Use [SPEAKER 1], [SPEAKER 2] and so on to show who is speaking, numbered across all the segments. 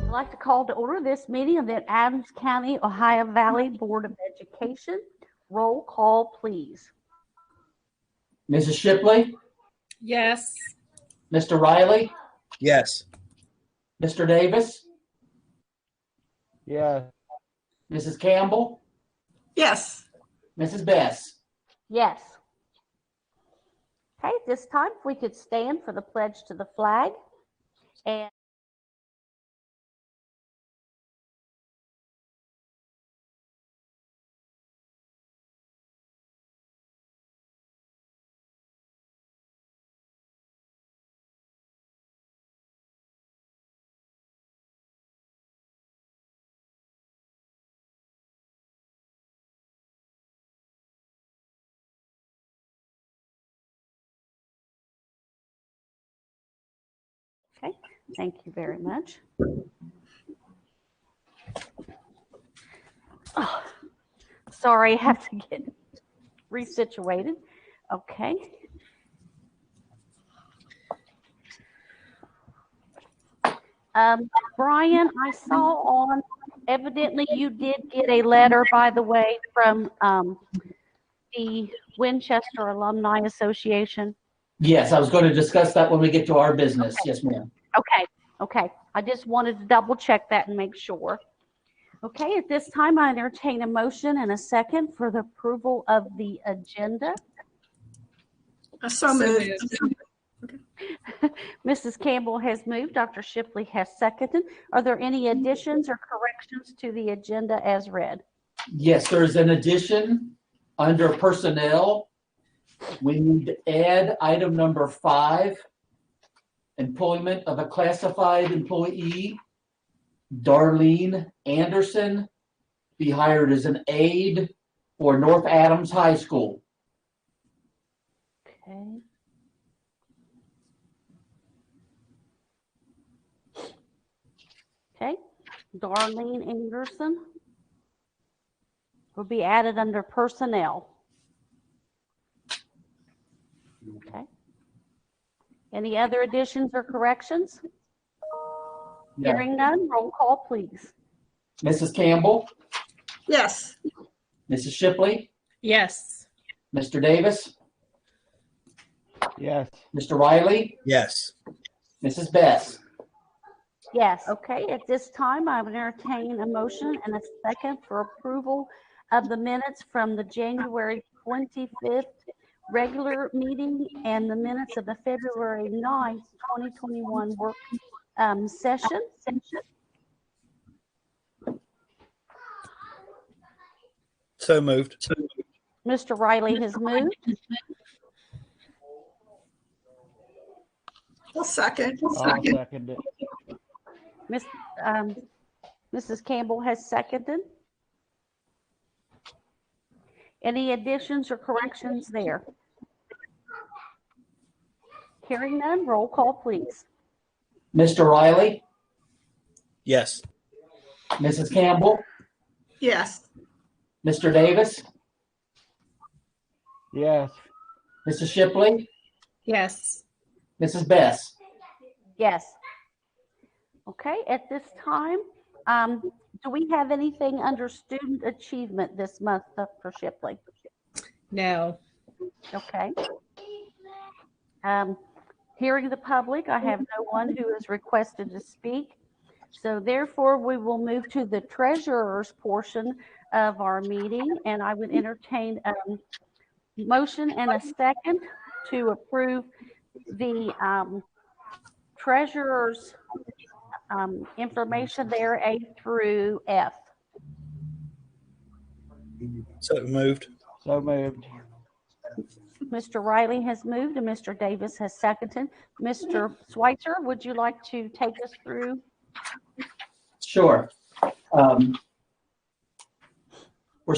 [SPEAKER 1] I'd like to call to order this meeting of the Adams County, Ohio Valley Board of Education. Roll call, please.
[SPEAKER 2] Mrs. Shipley?
[SPEAKER 3] Yes.
[SPEAKER 2] Mr. Riley?
[SPEAKER 4] Yes.
[SPEAKER 2] Mr. Davis?
[SPEAKER 5] Yes.
[SPEAKER 2] Mrs. Campbell?
[SPEAKER 3] Yes.
[SPEAKER 2] Mrs. Bess?
[SPEAKER 1] Yes. Okay, at this time, if we could stand for the pledge to the flag. And okay, thank you very much. Oh, sorry, I have to get resituated. Okay. Brian, I saw on, evidently you did get a letter, by the way, from the Winchester Alumni Association.
[SPEAKER 2] Yes, I was going to discuss that when we get to our business. Okay. Yes, ma'am.
[SPEAKER 1] Okay. I just wanted to double check that and make sure. Okay, at this time, I entertain a motion and a second for the approval of the agenda.
[SPEAKER 3] So moved.
[SPEAKER 1] Mrs. Campbell has moved. Dr. Shipley has seconded. Are there any additions or corrections to the agenda as read?
[SPEAKER 2] Yes, there's an addition under personnel. We need to add item number 5, employment of a classified employee, Darlene Anderson, be hired as an aide for North Adams High School.
[SPEAKER 1] Okay. Okay, Darlene Anderson will be added under personnel. Okay. Any other additions or corrections?
[SPEAKER 2] No.
[SPEAKER 1] Hearing none, roll call, please.
[SPEAKER 2] Mrs. Campbell,
[SPEAKER 3] Yes.
[SPEAKER 2] Mrs. Shipley,
[SPEAKER 3] Yes.
[SPEAKER 2] Mr. Davis,
[SPEAKER 5] Yes.
[SPEAKER 2] Mr. Riley,
[SPEAKER 4] Yes.
[SPEAKER 2] Mrs. Bess.
[SPEAKER 1] Yes. Okay, at this time, I would entertain a motion and a second for approval of the minutes from the January 25th regular meeting and the minutes of the February 9th, 2021 work session.
[SPEAKER 4] So moved.
[SPEAKER 1] Mr. Riley has moved.
[SPEAKER 3] I'll second.
[SPEAKER 5] I'll second it.
[SPEAKER 1] Mrs. Campbell has seconded. Any additions or corrections there? Hearing none, roll call, please.
[SPEAKER 2] Mr. Riley,
[SPEAKER 4] Yes.
[SPEAKER 2] Mrs. Campbell,
[SPEAKER 3] Yes.
[SPEAKER 2] Mr. Davis,
[SPEAKER 5] Yes.
[SPEAKER 2] Mrs. Shipley,
[SPEAKER 3] Yes.
[SPEAKER 2] Mrs. Bess.
[SPEAKER 1] Yes. Okay, at this time, do we have anything under student achievement this month, Dr. Shipley?
[SPEAKER 3] No.
[SPEAKER 1] Okay. Hearing the public, I have no one who has requested to speak. So therefore, we will move to the treasurer's portion of our meeting, and I would entertain a motion and a second to approve the treasurer's information there, A through F.
[SPEAKER 4] So moved.
[SPEAKER 5] So moved.
[SPEAKER 1] Mr. Riley has moved and Mr. Davis has seconded. Mr. Schweitzer, would you like to take us through?
[SPEAKER 2] Sure. We're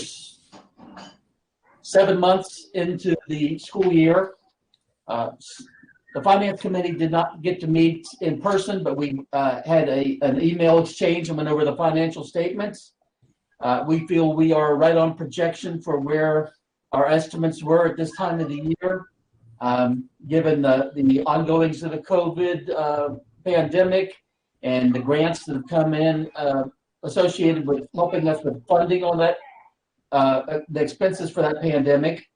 [SPEAKER 2] 7 months into the school year. The Finance Committee did not get to meet in person, but we had an email exchange and went over the financial statements. We feel we are right on projection for where our estimates were at this time of the year, given the ongoings of the COVID pandemic and the grants that have come in associated with helping us with funding on that, the expenses for that pandemic.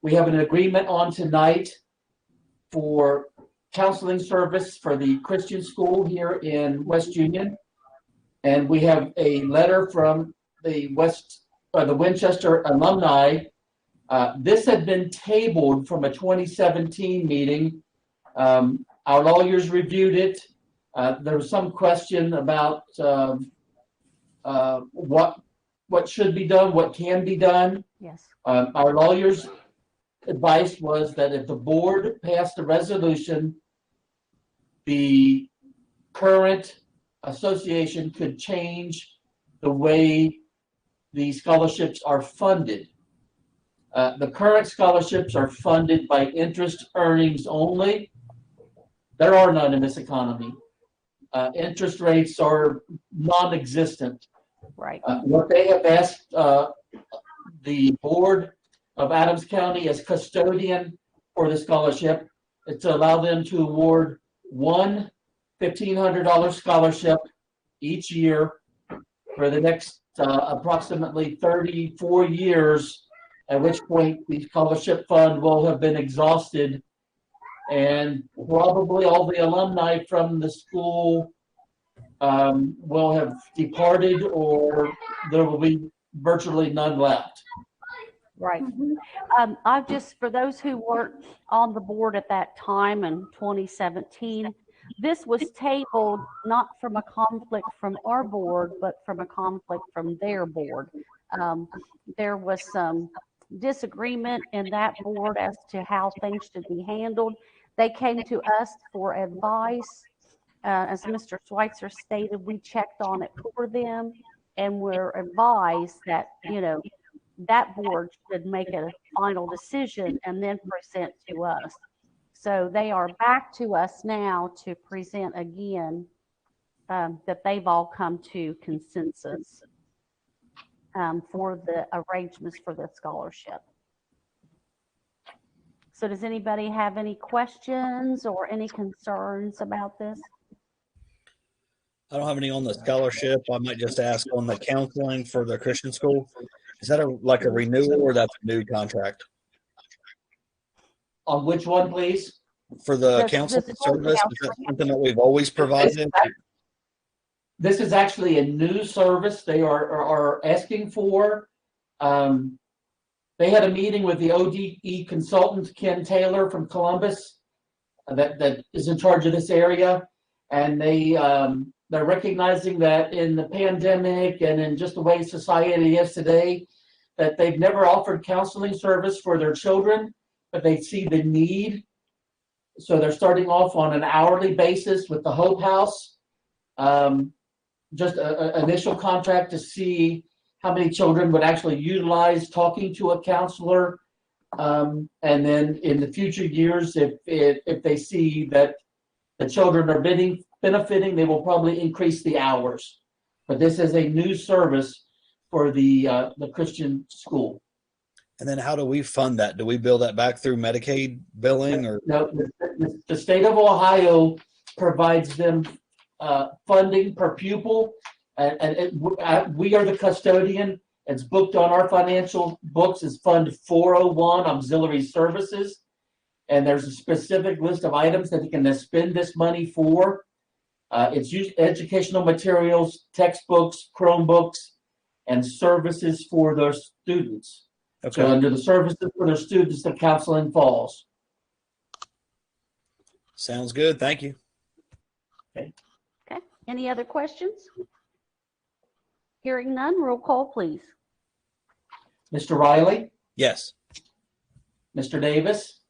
[SPEAKER 2] We have an agreement on tonight for counseling service for the Christian school here in West Union. And we have a letter from the Winchester alumni. This had been tabled from a 2017 meeting. Our lawyers reviewed it. There was some question about what should be done, what can be done.
[SPEAKER 1] Yes.
[SPEAKER 2] Our lawyers' advice was that if the board passed a resolution, the current association could change the way the scholarships are funded. The current scholarships are funded by interest earnings only. There are none in this economy. Interest rates are non-existent.
[SPEAKER 1] Right.
[SPEAKER 2] What they have asked the board of Adams County as custodian for the scholarship is to allow them to award one $1,500 scholarship each year for the next approximately 34 years, at which point the scholarship fund will have been exhausted, and probably all the alumni from the school will have departed, or there will be virtually none left.
[SPEAKER 1] Right. I just, for those who weren't on the board at that time in 2017, this was tabled not from a conflict from our board, but from a conflict from their board. There was some disagreement in that board as to how things should be handled. They came to us for advice. As Mr. Schweitzer stated, we checked on it for them, and we're advised that, that board should make a final decision and then present to us. So they are back to us now to present again that they've all come to consensus for the arrangements for the scholarship. So does anybody have any questions or any concerns about this?
[SPEAKER 4] I don't have any on the scholarship. I might just ask on the counseling for the Christian school. Is that like a renewal, or that's a new contract?
[SPEAKER 2] On which one, please?
[SPEAKER 4] For the
[SPEAKER 1] The
[SPEAKER 4] counseling
[SPEAKER 1] support
[SPEAKER 4] service, is that something that we've always provided?
[SPEAKER 2] This is actually a new service they are asking for. They had a meeting with the ODE consultant, Ken Taylor from Columbus, that is in charge of this area. And they're recognizing that in the pandemic and in just the way society is today, that they've never offered counseling service for their children, but they see the need. So they're starting off on an hourly basis with the Hope House. Just an initial contract to see how many children would actually utilize talking to a counselor. And then in the future years, if they see that the children are benefiting, they will probably increase the hours. But this is a new service for the Christian school.
[SPEAKER 4] And then how do we fund that? Do we bill that back through Medicaid billing, or?
[SPEAKER 2] No, the state of Ohio provides them funding per pupil, and we are the custodian. It's booked on our financial books as Fund 401 Auxiliary Services, and there's a specific list of items that you can spend this money for. It's used educational materials, textbooks, Chromebooks, and services for their students.
[SPEAKER 4] Okay.
[SPEAKER 2] So under the services for their students, the counseling falls.
[SPEAKER 4] Sounds good. Thank you.
[SPEAKER 1] Okay. Any other questions? Hearing none, roll call, please.
[SPEAKER 2] Mr. Riley,
[SPEAKER 4] Yes.
[SPEAKER 2] Mr. Davis,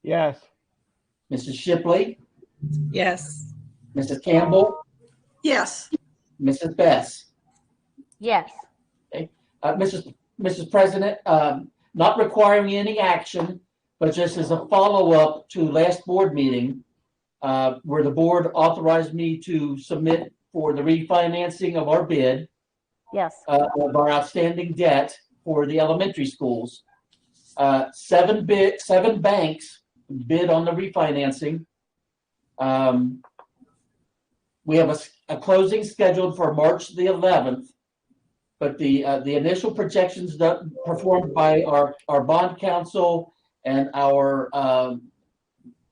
[SPEAKER 5] Yes.
[SPEAKER 2] Mrs. Shipley,
[SPEAKER 3] Yes.
[SPEAKER 2] Mrs. Campbell,
[SPEAKER 3] Yes.
[SPEAKER 2] Mrs. Bess.
[SPEAKER 1] Yes.
[SPEAKER 2] Mrs. President, not requiring any action, but just as a follow-up to last board meeting, where the board authorized me to submit for the refinancing of our bid
[SPEAKER 1] Yes.
[SPEAKER 2] of our outstanding debt for the elementary schools. 7 banks bid on the refinancing. We have a closing scheduled for March the 11th, but the initial projections performed by our bond counsel and our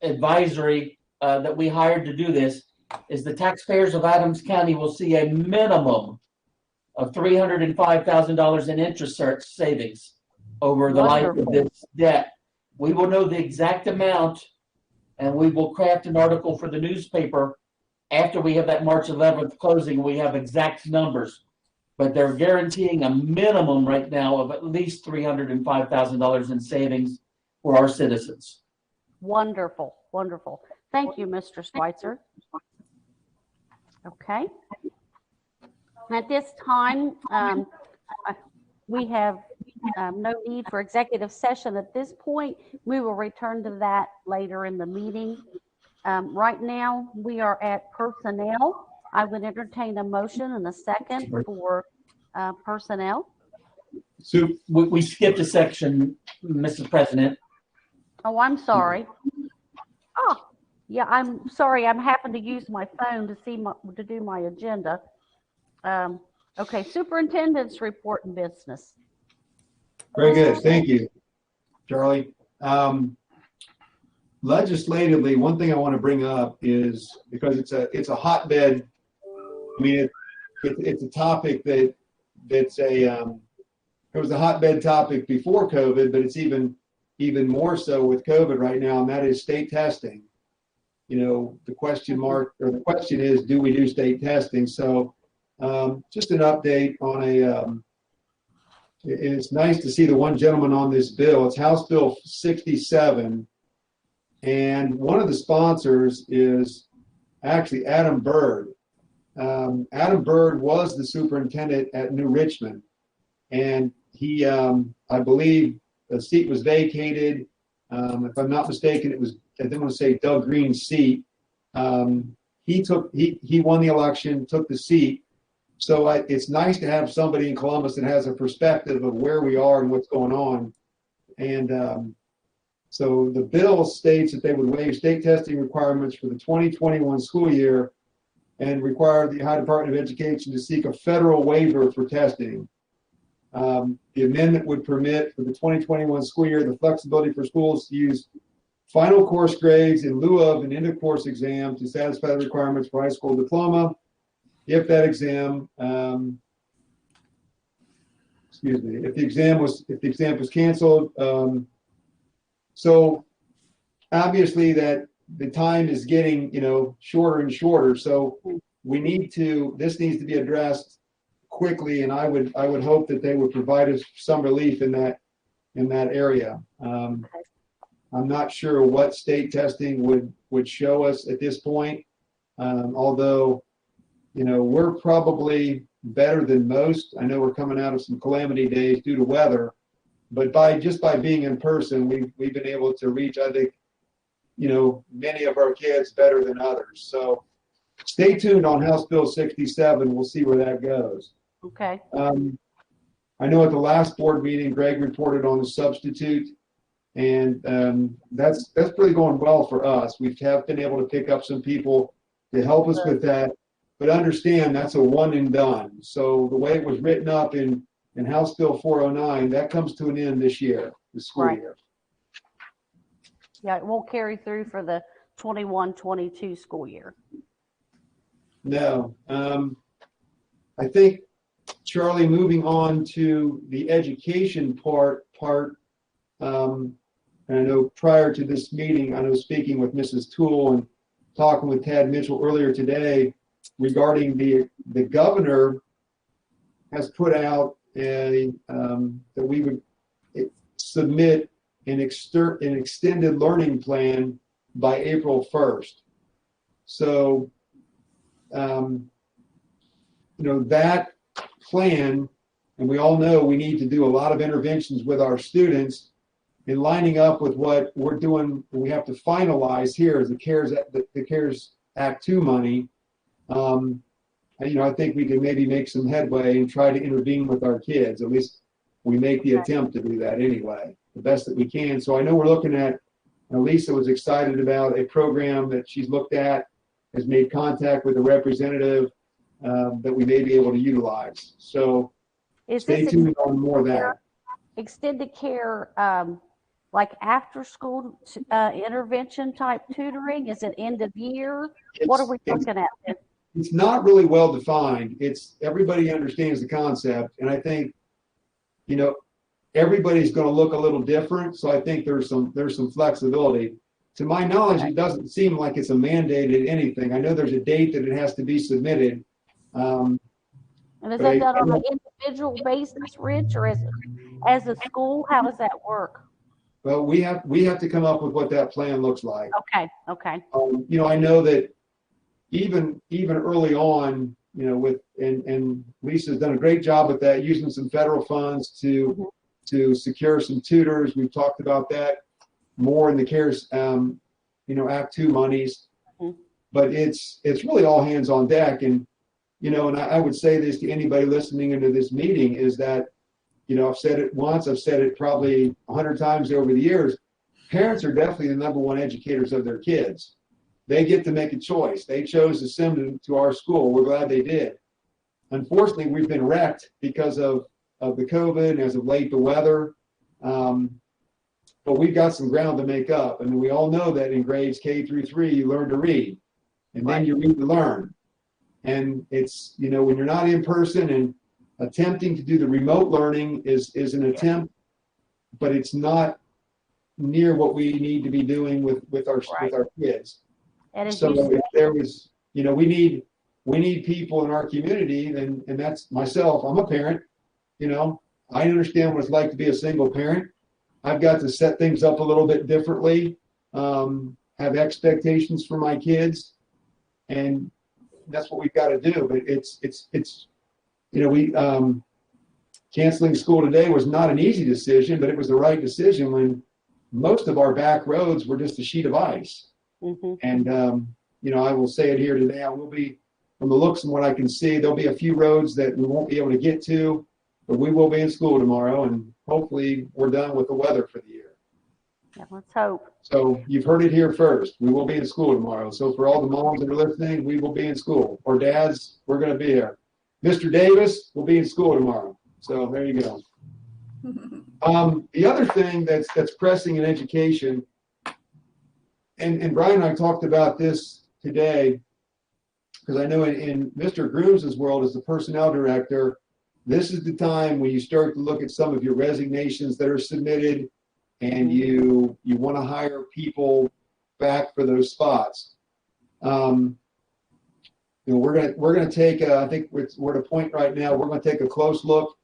[SPEAKER 2] advisory that we hired to do this is the taxpayers of Adams County will see a minimum of $305,000 in interest savings over the life of this debt. We will know the exact amount, and we will craft an article for the newspaper after we have that March 11th closing. We have exact numbers, but they're guaranteeing a minimum right now of at least $305,000 in savings for our citizens.
[SPEAKER 1] Wonderful, wonderful. Thank you, Mr. Schweitzer. Okay. At this time, we have no need for executive session at this point. We will return to that later in the meeting. Right now, we are at personnel. I would entertain a motion and a second for personnel.
[SPEAKER 2] So we skipped a section, Mrs. President.
[SPEAKER 1] Oh, I'm sorry. Oh, yeah, I'm sorry. I'm having to use my phone to do my agenda. Okay, superintendent's report and business.
[SPEAKER 6] Very good. Thank you, Charlie. Legislatively, one thing I want to bring up is because it's a hotbed. I mean, it's a topic it was a hotbed topic before COVID, but it's even more so with COVID right now, and that is state testing. You know, the question is, do we do state testing? So just an update on it's nice to see the one gentleman on this bill. It's House Bill 67. And one of the sponsors is actually Adam Byrd. Adam Byrd was the superintendent at New Richmond. And he, I believe the seat was vacated. If I'm not mistaken, I didn't want to say Doug Green's seat. He won the election, took the seat. So it's nice to have somebody in Columbus that has a perspective of where we are and what's going on. And so the bill states that they would waive state testing requirements for the 2021 school year and require the Ohio Department of Education to seek a federal waiver for testing. The amendment would permit for the 2021 school year the flexibility for schools to use final course grades in lieu of an end of course exam to satisfy the requirements for high school diploma. If that exam, if the exam was canceled, so obviously that the time is getting, shorter and shorter. So this needs to be addressed quickly, and I would hope that they would provide us some relief in that area. I'm not sure what state testing would show us at this point, although we're probably better than most. I know we're coming out of some calamity days due to weather, but by being in person, we've been able to reach, I think, many of our kids better than others. So stay tuned on House Bill 67. We'll see where that goes.
[SPEAKER 1] Okay.
[SPEAKER 6] I know at the last board meeting, Greg reported on the substitute, and that's really going well for us. We have been able to pick up some people to help us with that. But understand that's a one and done. So the way it was written up in House Bill 409, that comes to an end this year, the school year.
[SPEAKER 1] Yeah, it won't carry through for the 21-22 school year.
[SPEAKER 6] No. I think, Charlie, moving on to the education part, and I know prior to this meeting, I was speaking with Mrs. Toole and talking with Tad Mitchell earlier today regarding the governor has put out that we would submit an extended learning plan by April 1st. So, that plan, and we all know we need to do a lot of interventions with our students in lining up with what we're doing. We have to finalize here is the CARES Act 2 money. I think we can maybe make some headway and try to intervene with our kids. At least we make the attempt to do that anyway, the best that we can. So I know we're looking at Lisa was excited about a program that she's looked at, has made contact with a representative that we may be able to utilize. So
[SPEAKER 1] Is
[SPEAKER 6] stay
[SPEAKER 1] this
[SPEAKER 6] tuned on more of that.
[SPEAKER 1] extended care, like after school intervention type tutoring? Is it end of year? What are we looking at?
[SPEAKER 6] It's not really well defined. It's everybody understands the concept, and I think, everybody's going to look a little different. So I think there's some flexibility. To my knowledge, it doesn't seem like it's a mandated anything. I know there's a date that it has to be submitted.
[SPEAKER 1] And is that done on an individual basis, Rich, or is it as a school? How does that work?
[SPEAKER 6] Well, we have to come up with what that plan looks like.
[SPEAKER 1] Okay.
[SPEAKER 6] I know that even early on, and Lisa's done a great job with that, using some federal funds to secure some tutors. We've talked about that more in the CARES, Act 2 monies. But it's really all hands on deck. And, and I would say this to anybody listening into this meeting is that, I've said it once, I've said it probably 100 times over the years. Parents are definitely the number one educators of their kids. They get to make a choice. They chose to send them to our school. We're glad they did. Unfortunately, we've been wrecked because of the COVID and as of late, the weather. But we've got some ground to make up. I mean, we all know that in grades K through 3, you learn to read, and then you read to learn. And it's, when you're not in person, and attempting to do the remote learning is an attempt, but it's not near what we need to be doing with our kids.
[SPEAKER 1] And
[SPEAKER 6] So if there was, we need people in our community, and that's myself. I'm a parent. I understand what it's like to be a single parent. I've got to set things up a little bit differently, have expectations for my kids, and that's what we've got to do. But it's canceling school today was not an easy decision, but it was the right decision when most of our back roads were just a sheet of ice. And, I will say it here today. I will be, from the looks and what I can see, there'll be a few roads that we won't be able to get to, but we will be in school tomorrow, and hopefully we're done with the weather for the year.
[SPEAKER 1] Yeah, let's hope.
[SPEAKER 6] So you've heard it here first. We will be in school tomorrow. So for all the moms that are listening, we will be in school. Or dads, we're going to be here. Mr. Davis will be in school tomorrow. So there you go. The other thing that's pressing in education, and Brian and I talked about this today, because I know in Mr. Grooms' world as the personnel director, this is the time when you start to look at some of your resignations that are submitted, and you want to hire people back for those spots. We're going to take, I think we're at a point right now, we're going to take a close look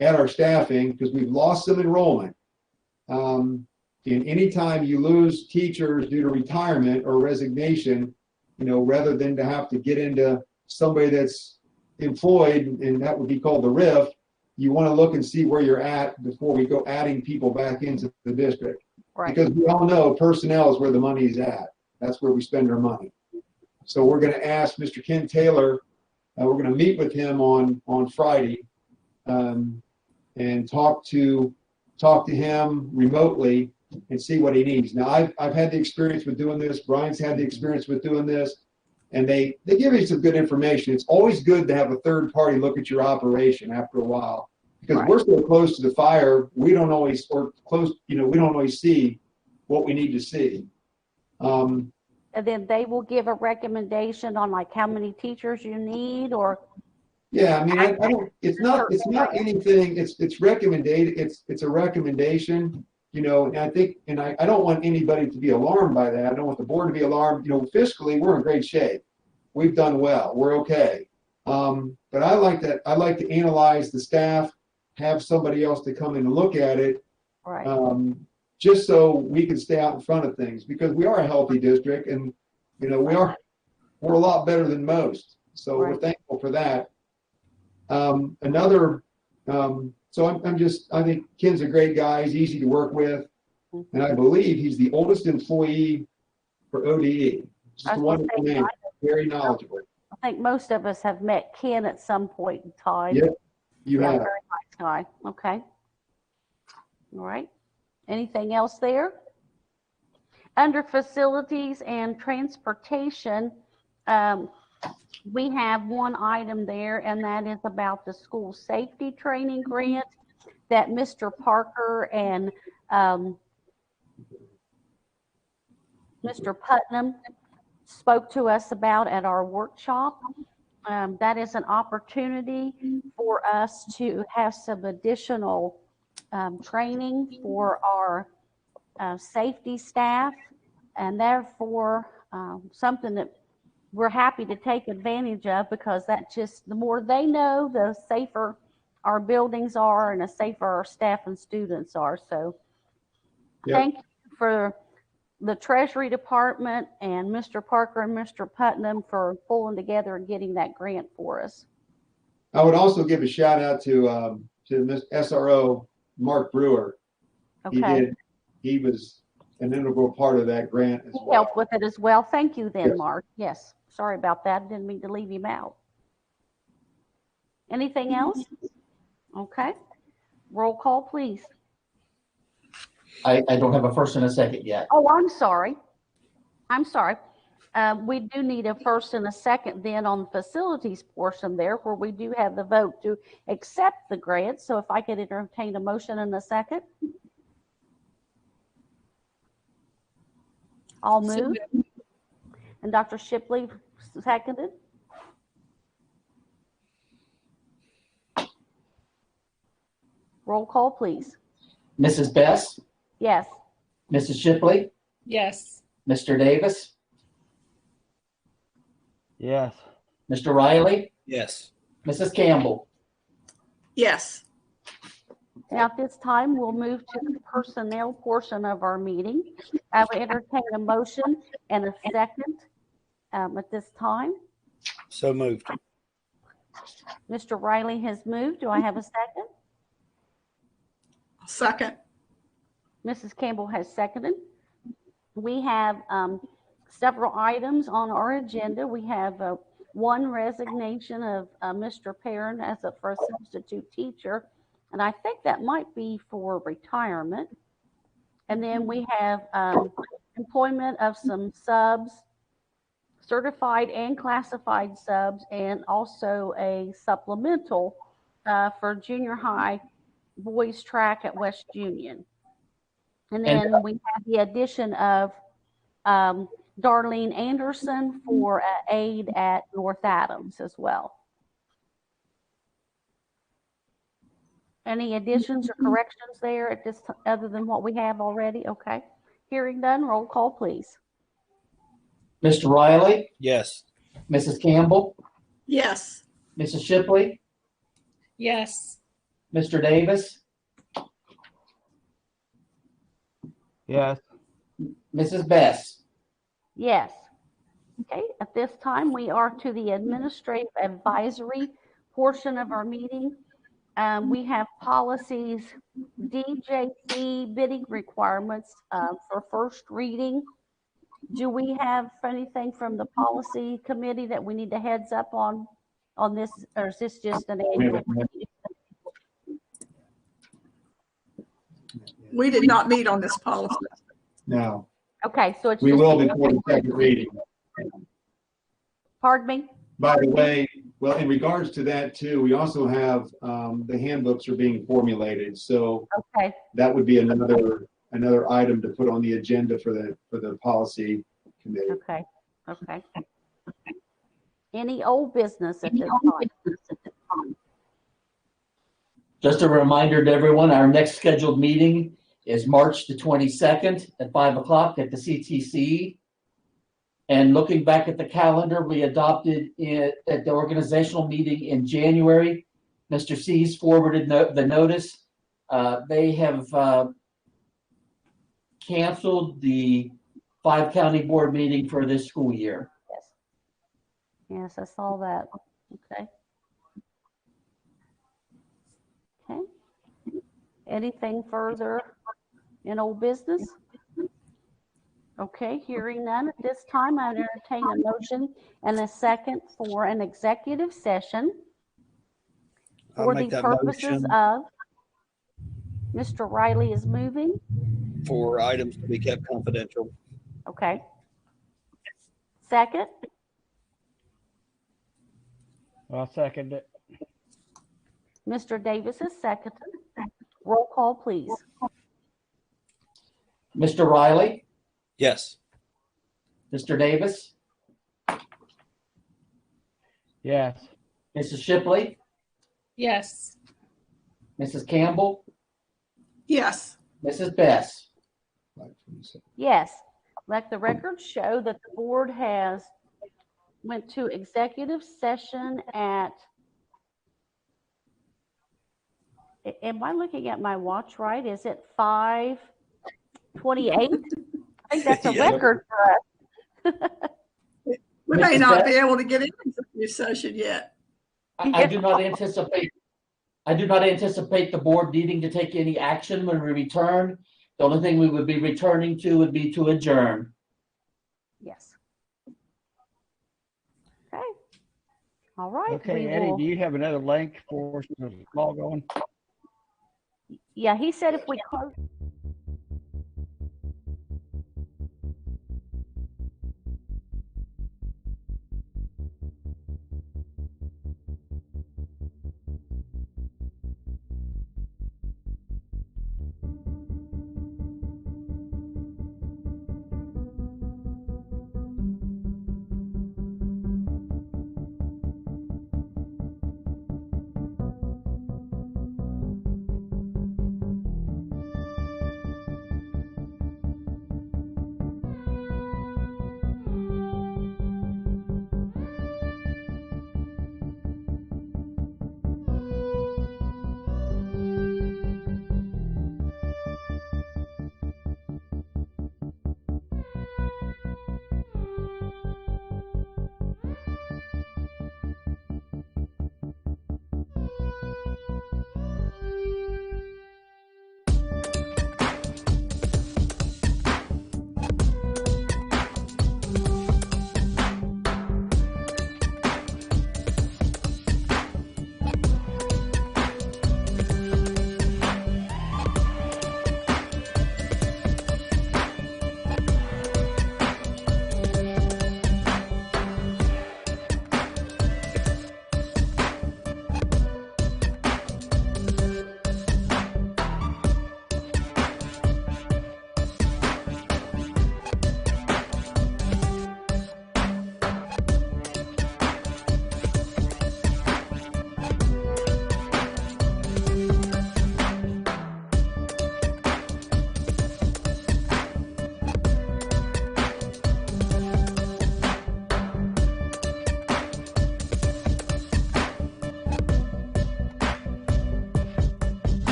[SPEAKER 6] at our staffing because we've lost some enrollment. And anytime you lose teachers due to retirement or resignation, rather than to have to get into somebody that's employed, and that would be called the RIF, you want to look and see where you're at before we go adding people back into the district.
[SPEAKER 1] Right.
[SPEAKER 6] Because we all know personnel is where the money is at. That's where we spend our money. So we're going to ask Mr. Ken Taylor, we're going to meet with him on Friday and talk to him remotely and see what he needs. Now, I've had the experience with doing this. Brian's had the experience with doing this. And they give you some good information. It's always good to have a third party look at your operation after a while, because we're so close to the fire, we don't always see what we need to see.
[SPEAKER 1] And then they will give a recommendation on like how many teachers you need, or.
[SPEAKER 6] Yeah, I mean, I don't. It's not anything. It's recommended. It's a recommendation. And I think, and I don't want anybody to be alarmed by that. I don't want the board to be alarmed. Fiscally, we're in great shape. We've done well. We're okay. But I like to analyze the staff, have somebody else to come in and look at it, just so we can stay out in front of things, because we are a healthy district, and we're a lot better than most. So we're thankful for that. So I think Ken's a great guy. He's easy to work with. And I believe he's the oldest employee for ODE. Just a wonderful man, very knowledgeable.
[SPEAKER 1] I think most of us have met Ken at some point in time.
[SPEAKER 6] Yep, you have.
[SPEAKER 1] Very nice guy. Okay. All right. Anything else there? Under facilities and transportation, we have one item there, and that is about the school safety training grant that Mr. Parker and Mr. Putnam spoke to us about at our workshop. That is an opportunity for us to have some additional training for our safety staff, and therefore something that we're happy to take advantage of, because that just, the more they know, the safer our buildings are and the safer our staff and students are. So
[SPEAKER 6] Yep.
[SPEAKER 1] thank you for the Treasury Department and Mr. Parker and Mr. Putnam for pulling together and getting that grant for us.
[SPEAKER 6] I would also give a shout out to Miss SRO Mark Brewer.
[SPEAKER 1] Okay.
[SPEAKER 6] He was an integral part of that grant as
[SPEAKER 1] He
[SPEAKER 6] well.
[SPEAKER 1] helped with it as well. Thank you then,
[SPEAKER 6] Yes.
[SPEAKER 1] Mark. Yes. Sorry about that. Didn't mean to leave him out. Anything else? Okay. Roll call, please.
[SPEAKER 2] I don't have a first and a second yet.
[SPEAKER 1] Oh, I'm sorry. I'm sorry. We do need a first and a second then on the facilities portion there, where we do have the vote to accept the grant. So if I could entertain a motion and a second. I'll move. And Dr. Shipley seconded. Roll call, please.
[SPEAKER 2] Mrs. Best,
[SPEAKER 1] Yes.
[SPEAKER 2] Mrs. Shipley,
[SPEAKER 3] Yes.
[SPEAKER 2] Mr. Davis,
[SPEAKER 5] Yes.
[SPEAKER 2] Mr. Riley,
[SPEAKER 4] Yes.
[SPEAKER 2] Mrs. Campbell.
[SPEAKER 3] Yes.
[SPEAKER 1] Now, at this time, we'll move to the personnel portion of our meeting. I would entertain a motion and a second at this time.
[SPEAKER 4] So moved.
[SPEAKER 1] Mr. Riley has moved. Do I have a second?
[SPEAKER 3] Second.
[SPEAKER 1] Mrs. Campbell has seconded. We have several items on our agenda. We have one resignation of Mr. Perrin for a substitute teacher, and I think that might be for retirement. And then we have employment of some subs, certified and classified subs, and also a supplemental for junior high boys track at West Union. And then we have the addition of Darlene Anderson for aide at North Adams as well. Any additions or corrections there at this, other than what we have already? Okay. Hearing none, roll call, please.
[SPEAKER 2] Mr. Riley,
[SPEAKER 4] Yes.
[SPEAKER 2] Mrs. Campbell,
[SPEAKER 3] Yes.
[SPEAKER 2] Mrs. Shipley,
[SPEAKER 3] Yes.
[SPEAKER 2] Mr. Davis,
[SPEAKER 5] Yes.
[SPEAKER 2] Mrs. Best.
[SPEAKER 1] Yes. Okay, at this time, we are to the administrative advisory portion of our meeting. We have policies, DJC bidding requirements for first reading. Do we have anything from the policy committee that we need to heads up on this, or is this just an annual?
[SPEAKER 3] We did not meet on this policy.
[SPEAKER 6] Now,
[SPEAKER 1] Okay, so it's
[SPEAKER 6] we
[SPEAKER 1] just
[SPEAKER 6] will
[SPEAKER 1] the-
[SPEAKER 6] before the second reading.
[SPEAKER 1] Pardon me?
[SPEAKER 6] By the way, well, in regards to that too, we also have, the handbooks are being formulated. So
[SPEAKER 1] Okay,
[SPEAKER 6] that would be another item to put on the agenda for the policy committee.
[SPEAKER 1] okay, okay. Any old business at this time?
[SPEAKER 2] Just a reminder to everyone, our next scheduled meeting is March the 22nd at 5 o'clock at the CTC. And looking back at the calendar, we adopted it at the organizational meeting in January. Mr. C's forwarded the notice. They have canceled the 5 county board meeting for this school year.
[SPEAKER 1] Yes. Yes, I saw that. Okay. Okay. Anything further in old business? Okay, hearing none at this time, I entertain a motion and a second for an executive session
[SPEAKER 4] I'll
[SPEAKER 1] for
[SPEAKER 4] make
[SPEAKER 1] the
[SPEAKER 4] that
[SPEAKER 1] purposes
[SPEAKER 4] motion
[SPEAKER 1] of, Mr. Riley is moving.
[SPEAKER 4] for items to be kept confidential.
[SPEAKER 1] Okay. Second?
[SPEAKER 5] I'll second it.
[SPEAKER 1] Mr. Davis is seconded. Roll call, please.
[SPEAKER 2] Mr. Riley,
[SPEAKER 4] Yes.
[SPEAKER 2] Mr. Davis,
[SPEAKER 5] Yes.
[SPEAKER 2] Mrs. Shipley,
[SPEAKER 3] Yes.
[SPEAKER 2] Mrs. Campbell,
[SPEAKER 3] Yes.
[SPEAKER 2] Mrs. Best.
[SPEAKER 1] Yes. Let the record show that the board has went to executive session at, am I looking at my watch right? Is it 5:28? I think that's a
[SPEAKER 4] Yeah.
[SPEAKER 1] record for us.
[SPEAKER 3] We may
[SPEAKER 2] Mrs.
[SPEAKER 3] not
[SPEAKER 2] Best?
[SPEAKER 3] be able to get into executive session yet.
[SPEAKER 2] I do not anticipate the board needing to take any action when we return. The only thing we would be returning to would be to adjourn.
[SPEAKER 1] Yes. Okay. All right.
[SPEAKER 5] Okay,
[SPEAKER 1] we
[SPEAKER 5] Eddie,
[SPEAKER 1] will-
[SPEAKER 5] do you have another link for us to log on?
[SPEAKER 1] Yeah, he said if we close.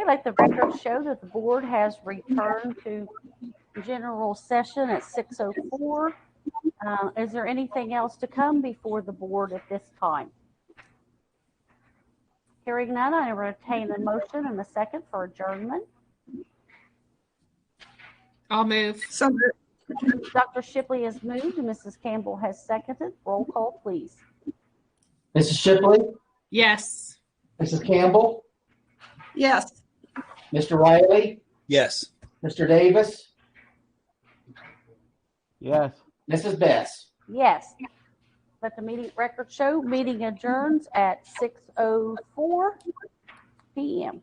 [SPEAKER 1] let the record show that the board has returned to general session at 6:04. Is there anything else to come before the board at this time? Hearing none, I entertain a motion and a second for adjournment.
[SPEAKER 3] I'll move. So moved.
[SPEAKER 1] Dr. Shipley has moved and Mrs. Campbell has seconded. Roll call, please.
[SPEAKER 2] Mrs. Shipley,
[SPEAKER 3] Yes.
[SPEAKER 2] Mrs. Campbell,
[SPEAKER 3] Yes.
[SPEAKER 2] Mr. Riley,
[SPEAKER 4] Yes.
[SPEAKER 2] Mr. Davis,
[SPEAKER 5] Yes.
[SPEAKER 2] Mrs. Best.
[SPEAKER 1] Yes. Let the meeting record show, meeting adjourns at 6:04 p.m.